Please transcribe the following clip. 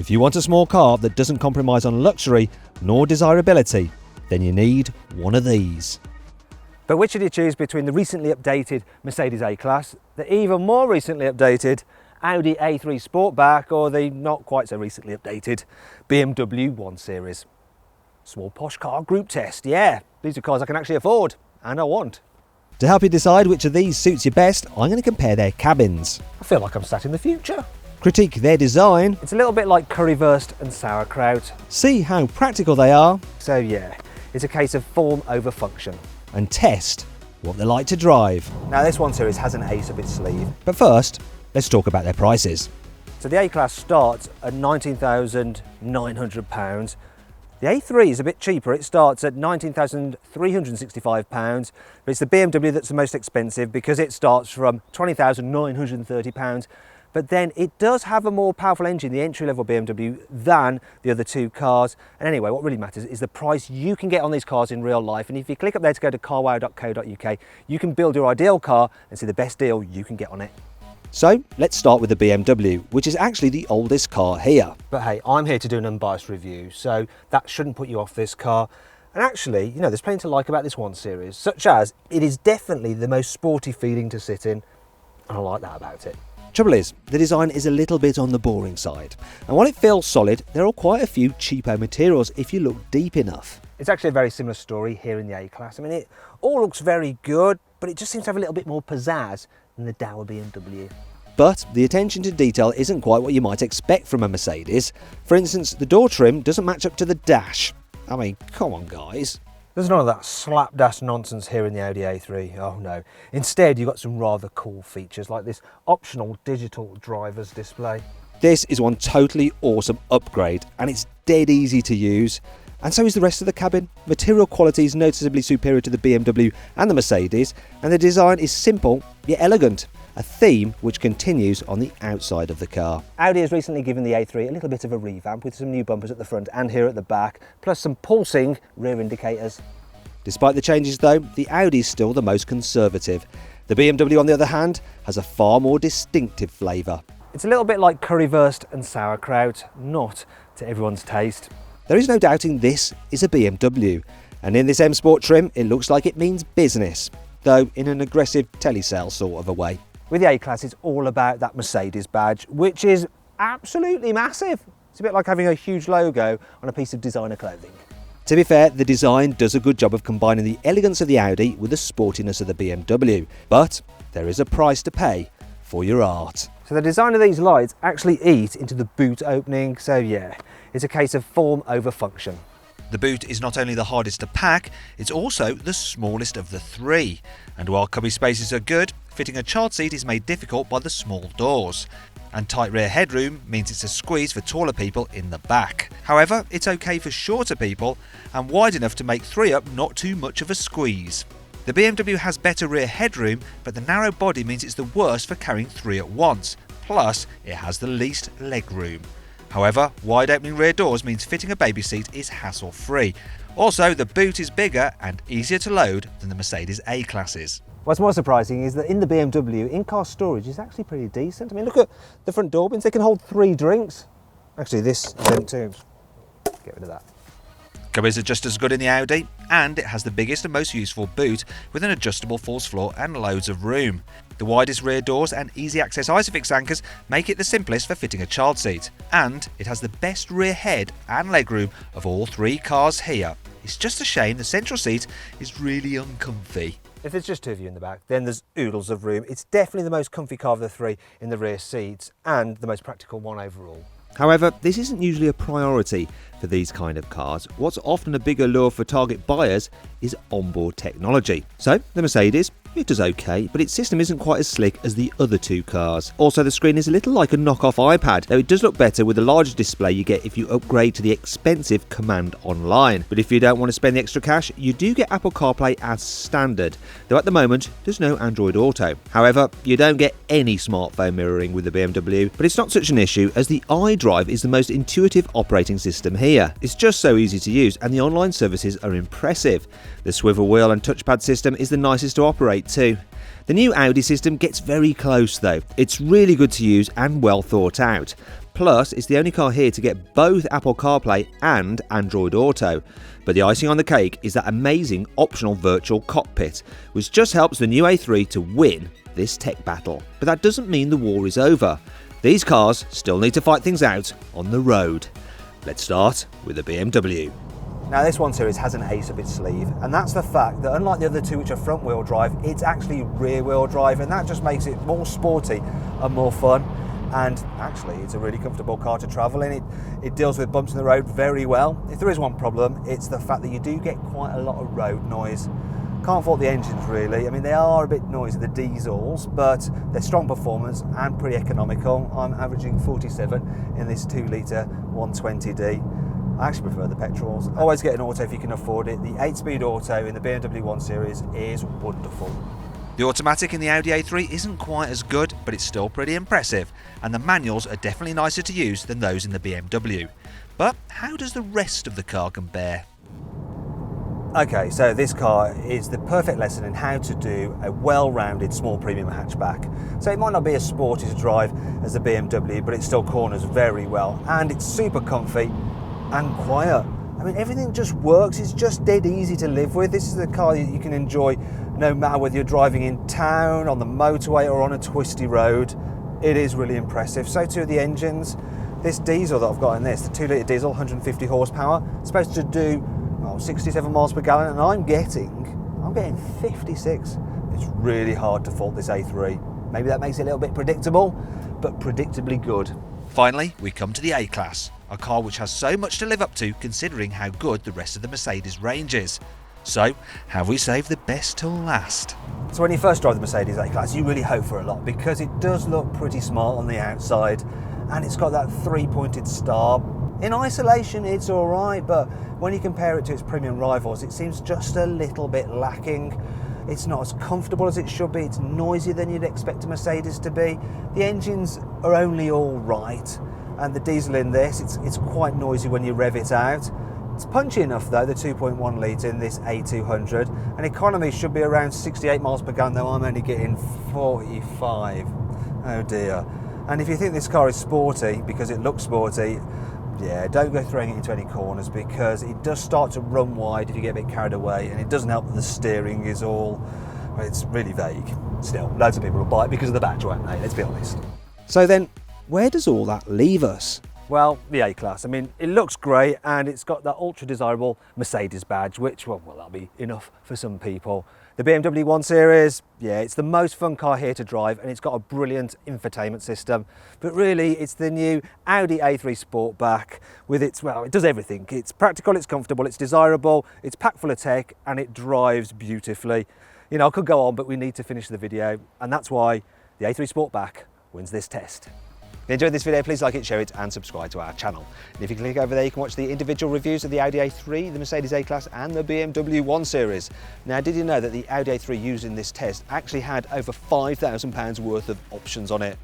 If you want a small car that doesn't compromise on luxury nor desirability, then you need one of these. But which should you choose between the recently updated Mercedes A-Class, the even more recently updated Audi A3 Sportback, or the not quite so recently updated BMW 1 Series? Small posh car group test, yeah. These are cars I can actually afford, and I want. To help you decide which of these suits you best, I'm going to compare their cabins. I feel like I'm sat in the future. Critique their design. It's a little bit like currywurst and sauerkraut. See how practical they are. So yeah, it's a case of form over function. And test what they're like to drive. Now this 1 Series has an ace up its sleeve. But first, let's talk about their prices. So the A-Class starts at £19,900. The A3 is a bit cheaper. It starts at £19,365, but it's the BMW that's the most expensive because it starts from £20,930. But then it does have a more powerful engine, the entry-level BMW, than the other two cars. And anyway, what really matters is the price you can get on these cars in real life. And if you click up there to go to carwow.co.uk, you can build your ideal car and see the best deal you can get on it. So let's start with the BMW, which is actually the oldest car here. But hey, I'm here to do an unbiased review, so that shouldn't put you off this car. And actually, you know, there's plenty to like about this 1 Series, such as it is definitely the most sporty feeling to sit in, and I like that about it. Trouble is, the design is a little bit on the boring side. And while it feels solid, there are quite a few cheapo materials if you look deep enough. It's actually a very similar story here in the A-Class. I mean, it all looks very good, but it just seems to have a little bit more pizzazz than the dour BMW. But the attention to detail isn't quite what you might expect from a Mercedes. For instance, the door trim doesn't match up to the dash. I mean, come on guys. There's none of that slapdash nonsense here in the Audi A3, oh no. Instead, you've got some rather cool features like this optional digital driver's display. This is one totally awesome upgrade, and it's dead easy to use. And so is the rest of the cabin. Material quality is noticeably superior to the BMW and the Mercedes, and the design is simple yet elegant, a theme which continues on the outside of the car. Audi has recently given the A3 a little bit of a revamp with some new bumpers at the front and here at the back, plus some pulsing rear indicators. Despite the changes though, the Audi is still the most conservative. The BMW, on the other hand, has a far more distinctive flavour. It's a little bit like currywurst and sauerkraut, not to everyone's taste. There is no doubting this is a BMW, and in this M Sport trim it looks like it means business, though in an aggressive telesale sort of a way. With the A-Class it's all about that Mercedes badge, which is absolutely massive. It's a bit like having a huge logo on a piece of designer clothing. To be fair, the design does a good job of combining the elegance of the Audi with the sportiness of the BMW, but there is a price to pay for your art. So the design of these lights actually eat into the boot opening, so yeah, it's a case of form over function. The boot is not only the hardest to pack, it's also the smallest of the three. And while cubby spaces are good, fitting a child seat is made difficult by the small doors. And tight rear headroom means it's a squeeze for taller people in the back. However, it's okay for shorter people and wide enough to make 3 up not too much of a squeeze. The BMW has better rear headroom, but the narrow body means it's the worst for carrying 3 at once. Plus, it has the least leg room. However, wide opening rear doors means fitting a baby seat is hassle-free. Also, the boot is bigger and easier to load than the Mercedes A-Classes. What's more surprising is that in the BMW, in-car storage is actually pretty decent. I mean, look at the front door bins, they can hold 3 drinks. Actually, this is them too. Get rid of that. Cubbies are just as good in the Audi, and it has the biggest and most useful boot with an adjustable false floor and loads of room. The widest rear doors and easy access Isofix anchors make it the simplest for fitting a child seat, and it has the best rear head and legroom of all 3 cars here. It's just a shame the central seat is really uncomfy. If there's just 2 of you in the back, then there's oodles of room. It's definitely the most comfy car of the 3 in the rear seats and the most practical one overall. However, this isn't usually a priority for these kind of cars. What's often a bigger lure for target buyers is onboard technology. So, the Mercedes, it does okay, but its system isn't quite as slick as the other 2 cars. Also, the screen is a little like a knockoff iPad, though it does look better with the larger display you get if you upgrade to the expensive Command Online. But if you don't want to spend the extra cash, you do get Apple CarPlay as standard, though at the moment there's no Android Auto. However, you don't get any smartphone mirroring with the BMW, but it's not such an issue as the iDrive is the most intuitive operating system here. It's just so easy to use and the online services are impressive. The swivel wheel and touchpad system is the nicest to operate great too. The new Audi system gets very close though. It's really good to use and well thought out. Plus, it's the only car here to get both Apple CarPlay and Android Auto. But the icing on the cake is that amazing optional virtual cockpit, which just helps the new A3 to win this tech battle. But that doesn't mean the war is over. These cars still need to fight things out on the road. Let's start with the BMW. Now this 1 Series has an ace up its sleeve, and that's the fact that unlike the other two which are front wheel drive, it's actually rear wheel drive, and that just makes it more sporty and more fun. And actually it's a really comfortable car to travel in. It deals with bumps in the road very well. If there is one problem, it's the fact that you do get quite a lot of road noise. Can't fault the engines really. I mean, they are a bit noisy, the diesels, but they're strong performance and pretty economical. I'm averaging 47 in this 2 litre 120D. I actually prefer the petrols. Always get an auto if you can afford it. The 8-speed auto in the BMW 1 Series is wonderful. The automatic in the Audi A3 isn't quite as good, but it's still pretty impressive, and the manuals are definitely nicer to use than those in the BMW. But how does the rest of the car compare? Okay, so this car is the perfect lesson in how to do a well-rounded small premium hatchback. So it might not be as sporty to drive as the BMW, but it still corners very well, and it's super comfy and quiet. I mean, everything just works. It's just dead easy to live with. This is a car that you can enjoy no matter whether you're driving in town, on the motorway, or on a twisty road. It is really impressive. So too are the engines. This diesel that I've got in this, the 2 litre diesel, 150 horsepower, supposed to do 67 miles per gallon, and I'm getting 56. It's really hard to fault this A3. Maybe that makes it a little bit predictable, but predictably good. Finally, we come to the A-Class, a car which has so much to live up to considering how good the rest of the Mercedes range is. So, have we saved the best till last? So when you first drive the Mercedes A-Class, you really hope for a lot because it does look pretty smart on the outside, and it's got that 3-pointed star. In isolation, it's all right, but when you compare it to its premium rivals, it seems just a little bit lacking. It's not as comfortable as it should be. It's noisier than you'd expect a Mercedes to be. The engines are only all right, and the diesel in this, it's quite noisy when you rev it out. It's punchy enough though, the 2.1 litre in this A200, and economy should be around 68 miles per gallon, though I'm only getting 45. Oh dear. And if you think this car is sporty because it looks sporty, yeah, don't go throwing it into any corners because it does start to run wide if you get a bit carried away, and it doesn't help that the steering is all, well, it's really vague. Still, loads of people will buy it because of the badge, won't they? Let's be honest. So then, where does all that leave us? Well, the A-Class, I mean, it looks great and it's got that ultra desirable Mercedes badge, which, well, that'll be enough for some people. The BMW 1 Series, yeah, it's the most fun car here to drive, and it's got a brilliant infotainment system. But really, it's the new Audi A3 Sportback with its, well, it does everything. It's practical, it's comfortable, it's desirable, it's packed full of tech, and it drives beautifully. You know, I could go on, but we need to finish the video, and that's why the A3 Sportback wins this test. If you enjoyed this video, please like it, share it, and subscribe to our channel. And if you click over there, you can watch the individual reviews of the Audi A3, the Mercedes A-Class, and the BMW 1 Series. Now, did you know that the Audi A3 used in this test actually had over £5,000 worth of options on it?